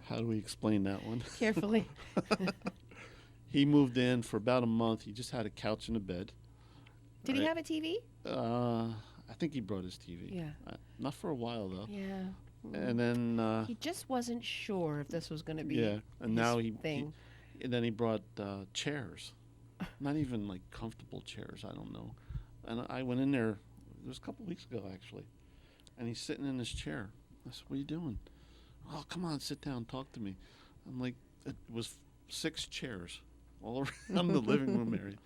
How do we explain that one? Carefully. He moved in for about a month. He just had a couch and a bed. Did he Right. have a TV? I think he brought his TV. Yeah. Not for a while though. Yeah. And then He just wasn't sure if this was going to be yeah, and now his he thing. and then he brought chairs. Not even like comfortable chairs. I don't know. And I went in there. It was a couple weeks ago actually, and he's sitting in his chair. I said, "What are you doing?" "Oh, come on, sit down, talk to me." I'm like, it was 6 chairs all around the living room area.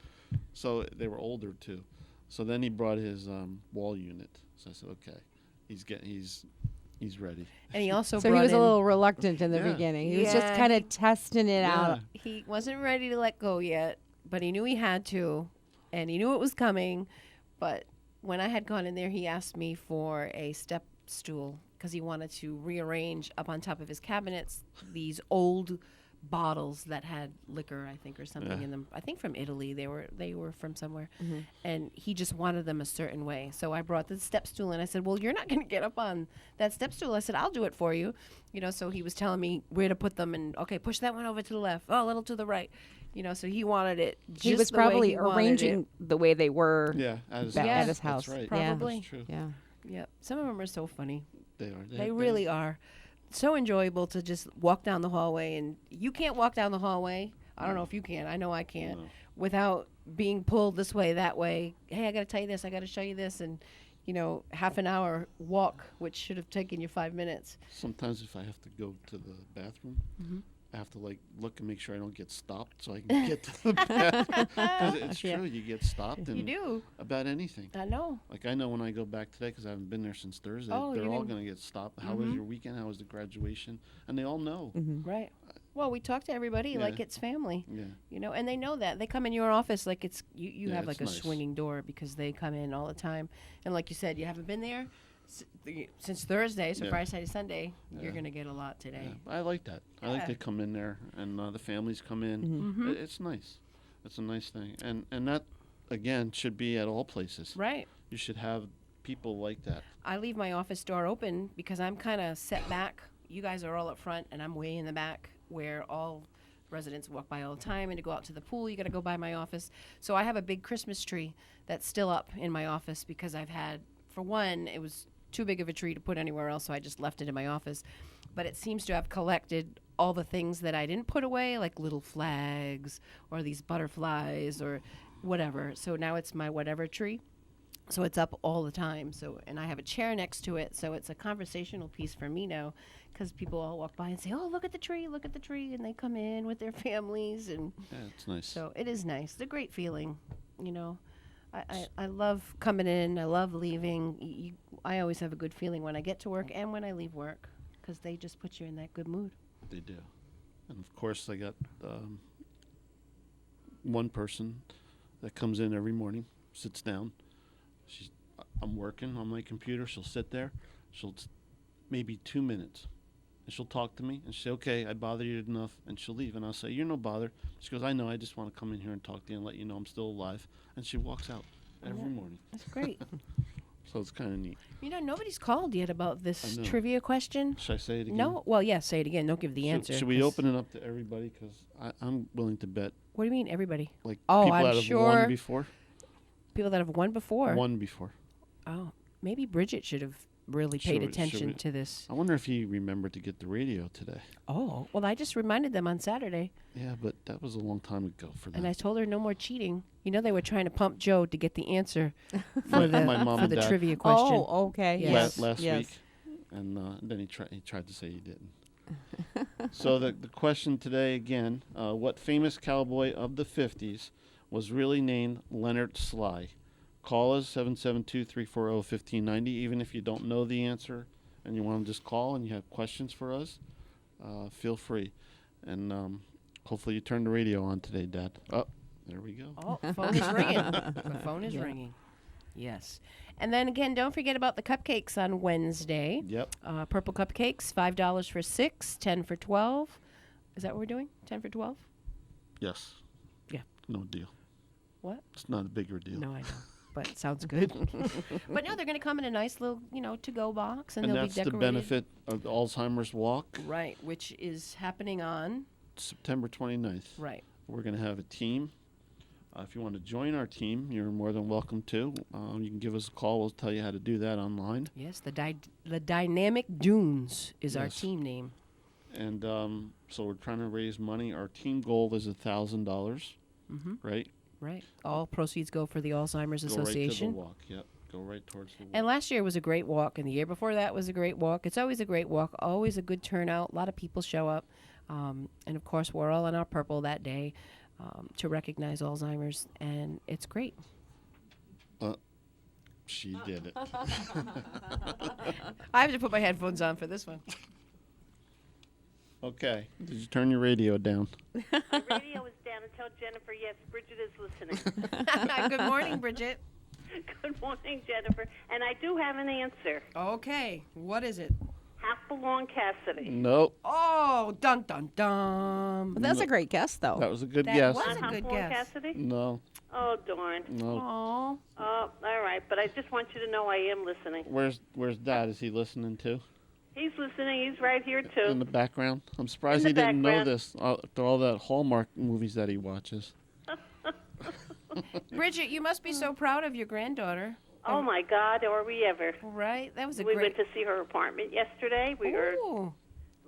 So they were older too. So then he brought his wall unit. So I said, "Okay, he's ready." And he also So he brought was a in- little reluctant in the Yeah. beginning. He was just Yeah, kind of testing it out. He wasn't ready to let go yet, but he knew he had to, and he knew it was coming. But when I had gone in there, he asked me for a step stool because he wanted to rearrange up on top of his cabinets these old bottles that had liquor, I think, or something in them. I think from Italy. They were from somewhere, and he just wanted them a certain way. So I brought the step stool, and I said, "Well, you're not going to get up on that step stool." I said, "I'll do it for you." So he was telling me where to put them, and okay, push that one over to the left, a little to the right. So he wanted it. Just He was the way probably he wanted arranging it. the way they were Yeah, at his at house. his house. That's right. Probably. That's true. Yeah. Yep. Some of them are so funny. They are. They really are. So enjoyable to just walk down the hallway, and you can't walk down the hallway. I don't know if you can. I know I can't without being pulled this way, that way. Hey, I got to tell you this. I got to show you this, and half an hour walk, which should have taken you 5 minutes. Sometimes if I have to go to the bathroom, I have to look and make sure I don't get stopped so I can get to the bathroom. 'Cause it's Yeah. true, you get stopped You do. about anything. I know. Like I know when I go back today because I haven't been there since Thursday. Oh, they're you all didn't- going to get stopped. How was your weekend? How was the graduation? And they all know. Right. Well, we talk to everybody like Yeah. it's family. Yeah. And they know that. They come in your office like it's you Yeah, have like it's a nice. swinging door because they come in all the time. And like you said, you haven't been there since Thursday, so Yeah. Friday, Saturday, Sunday, you're Yeah. going to get a lot today. Yeah. I like that. I like Yeah. to come in there and the families come in. It's nice. It's a nice thing. And that, again, should be at all places. Right. You should have people like that. I leave my office door open because I'm kind of set back. You guys are all up front, and I'm way in the back where all residents walk by all the time. And to go out to the pool, you got to go by my office. So I have a big Christmas tree that's still up in my office because I've had, for one, it was too big of a tree to put anywhere else, so I just left it in my office. But it seems to have collected all the things that I didn't put away, like little flags or these butterflies or whatever. So now it's my whatever tree. So it's up all the time. So, and I have a chair next to it. So it's a conversational piece for me now, because people all walk by and say, "Oh, look at the tree, look at the tree," and they come in with their families, and Yeah, it's nice. so it is nice. It's a great feeling, you know. I love coming in. I love leaving. I always have a good feeling when I get to work and when I leave work, because they just put you in that good mood. They do. And of course, I got one person that comes in every morning, sits down. I'm working on my computer. She'll sit there. Maybe 2 minutes. And she'll talk to me and she'll say, "Okay, I bothered you enough," and she'll leave. And I'll say, "You're no bother." She goes, "I know. I just want to come in here and talk to you and let you know I'm still alive." And she walks out every morning. That's great. So it's kind of neat. You know, nobody's called yet about this I know. trivia question. Should I say it again? No? Well, yeah, say it again. Don't give the answer. Should we 'cause- open it up to everybody? Because I'm willing to bet, What do you mean, everybody? like, Oh, people I'm that have sure. won before. People that have won before? Won before. Oh, maybe Bridget should have really paid attention to this. I wonder if he remembered to get the radio today. Oh, well, I just reminded them on Saturday, Yeah, but that was a long time ago for them. and I told her no more cheating. You know, they were trying to pump Joe to get the answer for the My mom for and the dad. trivia question. Oh, okay. Yes. Yes. last yes. week, and then he tried to say he didn't. So the question today again: what famous cowboy of the '50s was really named Leonard Sly? Call us 772-340-1590. Even if you don't know the answer and you want to just call and you have questions for us, feel free. And hopefully you turn the radio on today, Dad. Oh, there we go. Oh, the phone is ringing. The phone is ringing. Yes. And then again, don't forget about the cupcakes on Wednesday. Yep. Purple cupcakes, $5 for 6, 10 for 12. Is that what we're doing? 10 for 12? Yes. Yeah. No deal. What? It's not a bigger deal. No, I know. But it sounds good. But no, they're going to come in a nice little, to-go box, and And they'll that's be the decorated. benefit of the Alzheimer's Walk, Right, which is happening on. September 29th. Right. We're going to have a team. If you want to join our team, you're more than welcome to. You can give us a call. We'll tell you how to do that online. Yes, the Dynamic Dunes is our Yes. team name. And so we're trying to raise money. Our team goal is $1,000, right? Right. All proceeds go for the Alzheimer's Go Association. right to the walk. Yep. Go right towards the walk. And last year was a great walk, and the year before that was a great walk. It's always a great walk, always a good turnout. A lot of people show up. And, of course, we're all in our purple that day to recognize Alzheimer's, and it's great. She did it. I have to put my headphones on for this one. Okay. Did you turn your radio down? The radio is down, and tell Jennifer, yes, Bridget is listening. Good morning, Bridget. Good morning, Jennifer. And I do have an answer. Okay, what is it? Hopalong Cassidy. Nope. Oh, dun, dun, dun. But that's a great guess, though. That was a good That guess. was a Not good Hopalong guess. Cassidy? No. Oh, darn. No. Aw. Oh, all right. But I just want you to know I am listening. Where's Dad? Is he listening too? He's listening. He's right here, In too. the background? I'm surprised In he the didn't know background. this. After all that Hallmark movies that he watches. Bridget, you must be so proud of your granddaughter. Oh, my God, are we ever. Right? That was a We great... went to see her apartment yesterday. We were Ooh.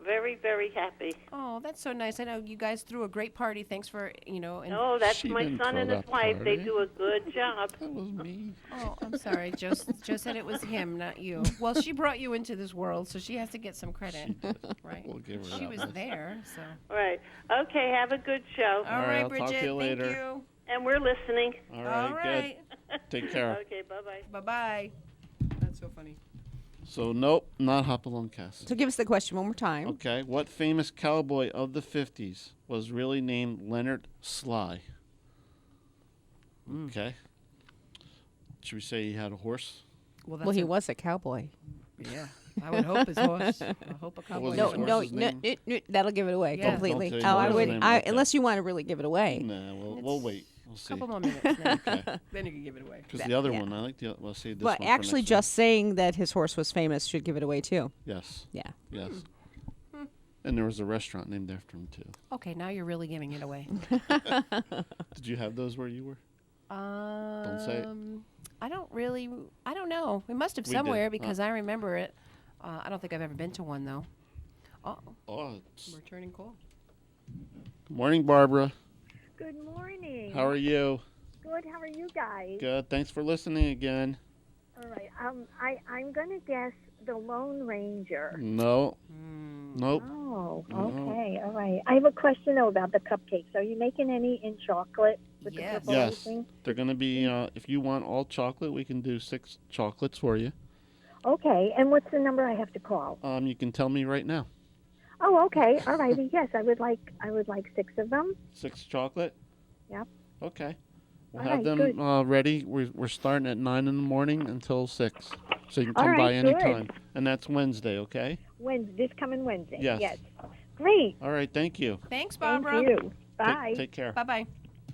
very, very happy. Oh, that's so nice. I know you guys threw a great party. Thanks for, and Oh, that's She my didn't son throw and his that wife. They party. do a good job. That was me. Oh, I'm sorry. Joe said it was him, not you. Well, she brought you into this world, so she has to get some credit. She did. Right? We'll give her She that was much. there, so. Right. Okay, have a good show. All right, right, I'll talk to Bridget. you later. Thank you. And we're listening. All right, All right. good. Take care. Okay, bye-bye. Bye-bye. That's so funny. So, nope, not Hopalong Cassidy. So give us the question one more time. Okay, what famous cowboy of the 50s was really named Leonard Sly? Okay. Should we say he had a horse? Well, he was a cowboy. Yeah. I would hope his horse. I hope a was cowboy. his No, horse? no, His no, name? that'll give it away Yeah. completely. Don't Oh, say I his would, name, I, okay. unless you want to really give it away. Nah, we'll wait. We'll see. Couple more minutes. Then, then you can give it away. Because the other one, I like the. Well, see this But one. for actually, next just saying that his horse was famous should give it away too. week. Yes. Yeah. Yes. And there was a restaurant named after him too. Okay, now you're really giving it away. Did you have those where you were? Don't say it. I don't know. We must have We somewhere did. because I remember it. I don't think I've ever been to one though. Oh, it's Returning call. good morning, Barbara. Good morning. How are you? Good. How are you guys? Good. Thanks for listening again. All right. I'm gonna guess the Lone Ranger. No. Nope. Oh, No. okay. All right. I have a question though about the cupcakes. Are you making any in chocolate with Yes. the purple Yes. icing? They're going to be, if you want all chocolate, we can do 6 chocolates for you. Okay. And what's the number I have to call? You can tell me right now. Oh, okay. All righty. Yes, I would like 6 of them. 6 chocolate? Yep. Okay. We'll All have right, them good. ready. We're starting at 9 in the morning until 6. So you can All come by right, any good. time. And that's Wednesday, okay? This coming Wednesday. Yes. Great. All right, thank you. Thanks, Thank Barbara. you. Bye. Take care. Bye bye.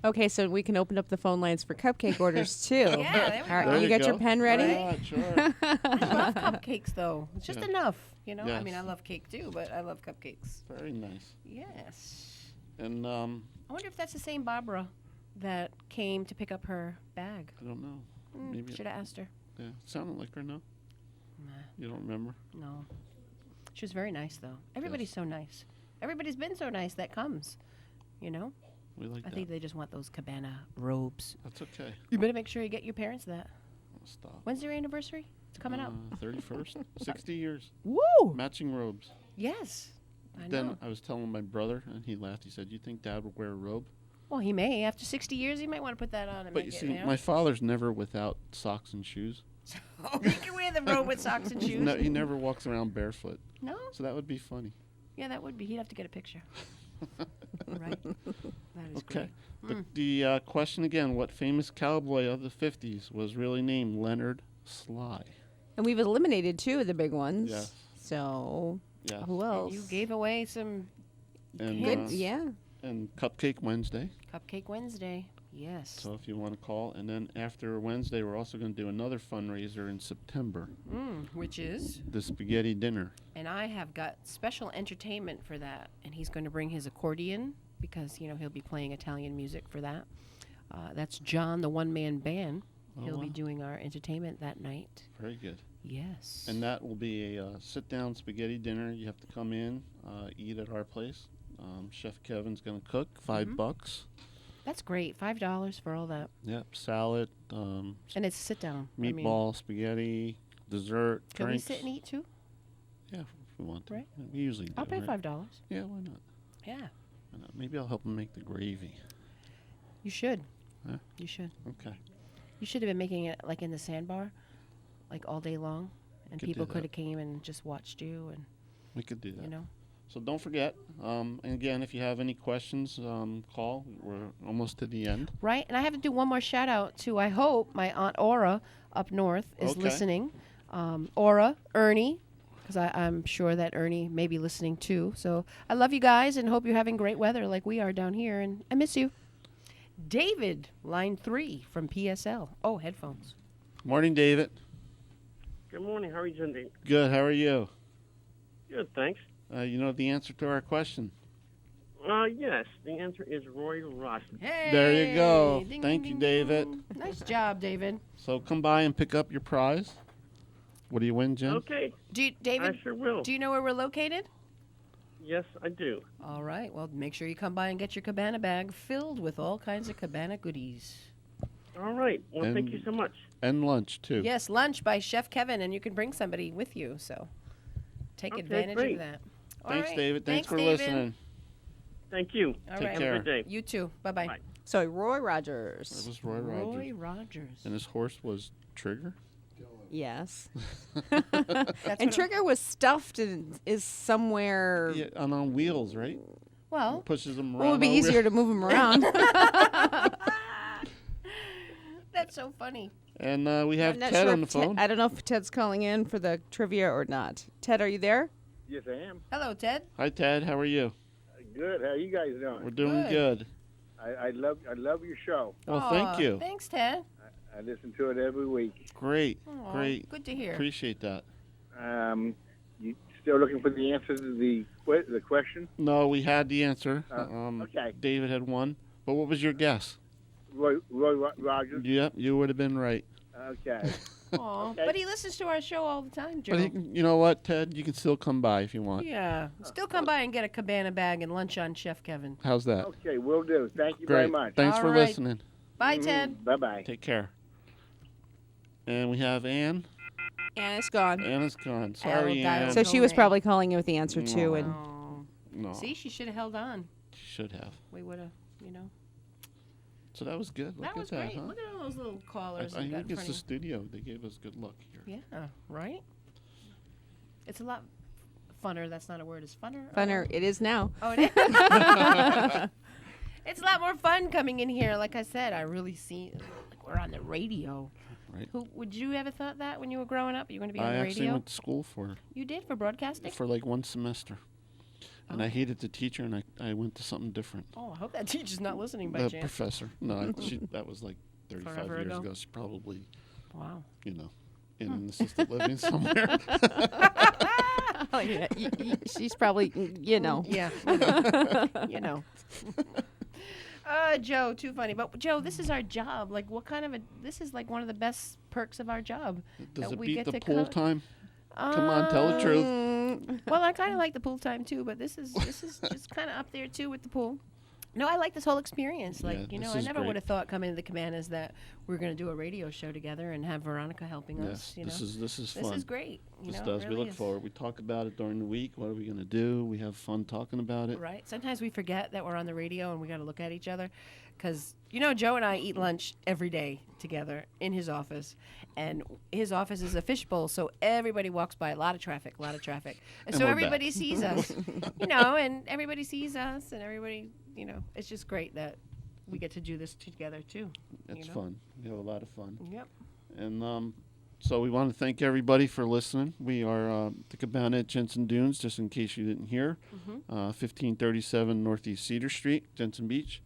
Okay, so we can open up the phone lines for cupcake orders too. Yeah, there we All right, go. There you got your go. pen ready? Yeah, sure. I love cupcakes though. It's just Yeah. enough, you know. I mean, Yes. I love cake too, but I love cupcakes. Very nice. Yes. And I wonder if that's the same Barbara that came to pick up her bag. I don't know. Maybe. Should have asked her. Yeah. It sounded like her, no? Nah, You don't remember? no. She was very nice though. Everybody's so nice. Everybody's been so nice that comes. You know? We like I that. think they just want those Cabana robes. That's okay. You better make sure you get your parents that. Stop. When's their anniversary? It's coming up. 31st. 60 years. Woo! Matching robes. Yes. I Then know. I was telling my brother, and he laughed. He said, "You think Dad would wear a robe?" Well, he may. After 60 years, he might want to put that on and But make you it, see, you know? my father's never without socks and shoes. Oh, he can wear the robe with socks and shoes. He never walks around barefoot. No? So that would be funny. Yeah, that would be. He'd have to get a picture. Right? That is Okay. great. The question again: what famous cowboy of the '50s was really named Leonard Sly? And we've eliminated 2 of the big ones. Yes. So Yes. who And else? you gave away some And Good. Yeah. and Cupcake Wednesday. Cupcake Wednesday. Yes. So if you want to call, and then after Wednesday, we're also going to do another fundraiser in September, Which is? the spaghetti dinner. And I have got special entertainment for that. And he's going to bring his accordion because, you know, he'll be playing Italian music for that. That's John, the one-man band. Oh, He'll be wow. doing our entertainment that night. Very good. Yes. And that will be a sit-down spaghetti dinner. You have to come in, eat at our place. Chef Kevin's going to cook. $5. That's great. $5 for all that. Yep. Salad, And it's sit down. meatball, spaghetti, dessert, Can we drinks. sit and eat too? Yeah, if we want to. Right. Yeah, we usually do. I'll pay right? $5. Yeah, why not? Yeah. Why not? Maybe I'll help him make the gravy. You should. Huh? You should. Okay. You should have been making it like in the sandbar, like all day long, and Could do people could that. have came and just watched you, and We could do that. you know. So don't forget. And again, if you have any questions, call. We're almost to the end. Right, and I have to do one more shout out to, I hope my Aunt Aura up north is Okay. listening. Aura, Ernie, because I'm sure that Ernie may be listening too. So I love you guys and hope you're having great weather like we are down here, and I miss you. David, line 3 from PSL. Oh, headphones. Morning, David. Good morning. How are you doing? Good. How are you? Good, thanks. You know the answer to our question. Yes, the answer is Roy Rossi. Hey, There you go. ding, Thank ding, you, ding, David. ding. Nice job, David. So come by and pick up your prize. What do you win, Jim? Okay, David, I sure will. do you know where we're located? Yes, I do. All right. Well, make sure you come by and get your Cabana bag filled with all kinds of Cabana goodies. All right. Well, thank you And- so much. And lunch, too. Yes, lunch by Chef Kevin, and you can bring somebody with you. So take Okay, advantage great. of that. All Thanks, right. David. Thanks for David. listening. Thank you. All Take right. care. Have a good day. You too. Bye-bye. Bye. So Roy That Rogers. was Roy Rogers. Roy Rogers. And his horse was Trigger? Yes. That's And what Trigger was stuffed and is somewhere. Yeah, and on wheels, right? Well, Pushes him around. Well, it would be on wheels. easier to move him around. that's so funny. And we have I'm not Ted sure on the if Ted- phone. I don't know if Ted's calling in for the trivia or not. Ted, are you there? Yes, I am. Hello, Ted. Hi, Ted. How are you? Good. How you guys doing? We're doing good. I love your show. Well, Aw, thank you. Thanks, Ted. I listen to it every week. Great, Aw, great. good to hear. Appreciate that. You still looking for the answer to the question? No, we had the answer. Okay. David had one. But what was your guess? Roy Rogers. Yep, you would have been right. Okay. Aw, Okay. but he listens to our show all the time, Joe. But you know what, Ted? You can still come by if you want. Yeah. Still come by and get a Cabana bag and lunch on Chef Kevin. How's that? Okay, will do. Thank you Great. very much. Thanks All for right. listening. Bye, Ted. Bye-bye. Take care. And we have Ann. Anna's gone. Anna's gone. I'll Sorry, dial Ann. So she was Away. probably calling you with the answer too, No. and Oh. No, See, she should have held on. she should have. We would have, So that was good. Look That at was that, great. huh? Look at all those little callers I that got think in it's front the of studio. They gave us good luck here. you. Yeah, right? It's a lot funner. That's not a word. It's funner. a funner word? it is now. Oh, it is. It's a lot more fun coming in here. Like I said, I really see like we're on the radio. Right. Would you ever thought that when you were growing up? You were going to be on I the actually radio? went to school for You did for broadcasting? like 1 semester. And I hated the teacher, and I went to something different. Oh, I hope that teacher's not listening by The chance. professor. No, that was like 35 Forever years ago? ago. She probably, Wow. in an assisted living somewhere. Oh, yeah. She's probably, Yeah. Joe, too funny. But Joe, this is our job. Like, what kind of this is like one of the best perks of our job. Does that it we beat get the to pool co- time? Come on, tell the truth. Well, I kind of like the pool time too, but this is just kind of up there too with the pool. No, I like this whole experience. Like, Yeah, this I is never great. would have thought coming to the Cabanas that we're going to do a radio show together and have Veronica helping us. Yes, this is fun. This is great. This it does. We really look is. forward. We talk about it during the week. What are we going to do? We have fun talking about it. Right. Sometimes we forget that we're on the radio and we got to look at each other, because Joe and I eat lunch every day together in his office, and his office is a fishbowl, so everybody walks by. A lot of traffic, and so we're everybody back. sees us, and everybody sees us, and everybody, it's just great that we get to do this together too. It's fun. We have a lot of fun. Yep. And so we want to thank everybody for listening. We are the Cabana at Jensen Dunes, just in case you didn't hear. 1537 Northeast Cedar Street, Jensen Beach.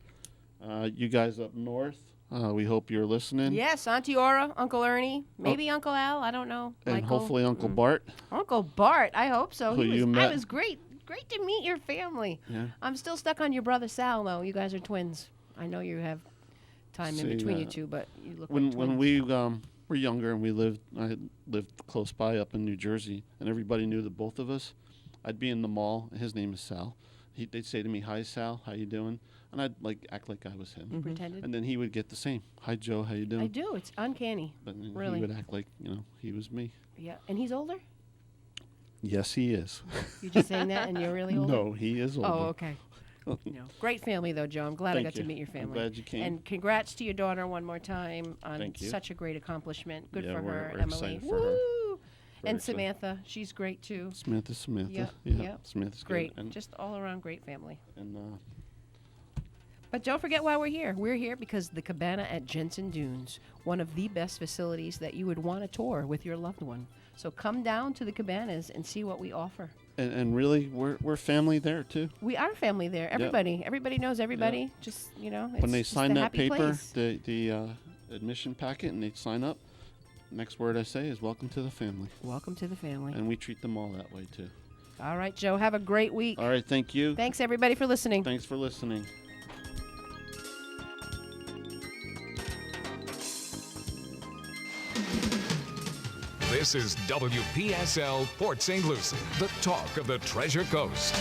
You guys up north, we hope you're listening. Yes, Auntie Aura, Uncle Ernie, maybe Uncle Al. I don't know. And Michael. hopefully Uncle Bart. Uncle Bart, I hope so. Who you met. I was great to meet your family. Yeah. I'm still stuck on your brother Sal, though. You guys are twins. I know you have time in See, between you two, but you look when like twins. we were younger and I lived close by up in New Jersey, and everybody knew the both of us. I'd be in the mall. His name is Sal. They'd say to me, "Hi, Sal. How you doing?" And I'd act like I was him. Pretended. And then he would get the same. "Hi, Joe. How you doing?" I do. It's uncanny. But then Really. he would act like he was me. Yeah, and he's older. Yes, he is. You're just saying that, and you're really older. No, he is older. Oh, okay. Great family, though, Joe. I'm glad I Thank got to you. meet your I'm family. glad you came. And congrats to your daughter one more time on Thank you. such a great accomplishment. Good Yeah, for her, we're Emily. excited for her. Woo! Very And excited. Samantha, she's great too. Samantha. Yep, Yeah, yep. Samantha's Great, good. And, just all around great family. and But don't forget why we're here. We're here because the Cabana at Jensen Dunes, one of the best facilities that you would want to tour with your loved one. So come down to the Cabanas and see what we offer. and really, we're family there too. We are family there. Everybody knows everybody. Just it's When they just sign a that happy paper, place. the admission packet, and they sign up, next word I say is "Welcome to the family," Welcome to the family. and we treat them all that way too. All right, Joe. Have a great week. All right, thank you. Thanks everybody for listening. Thanks for listening. This is WPSL Port St. Lucie, the talk of the Treasure Coast.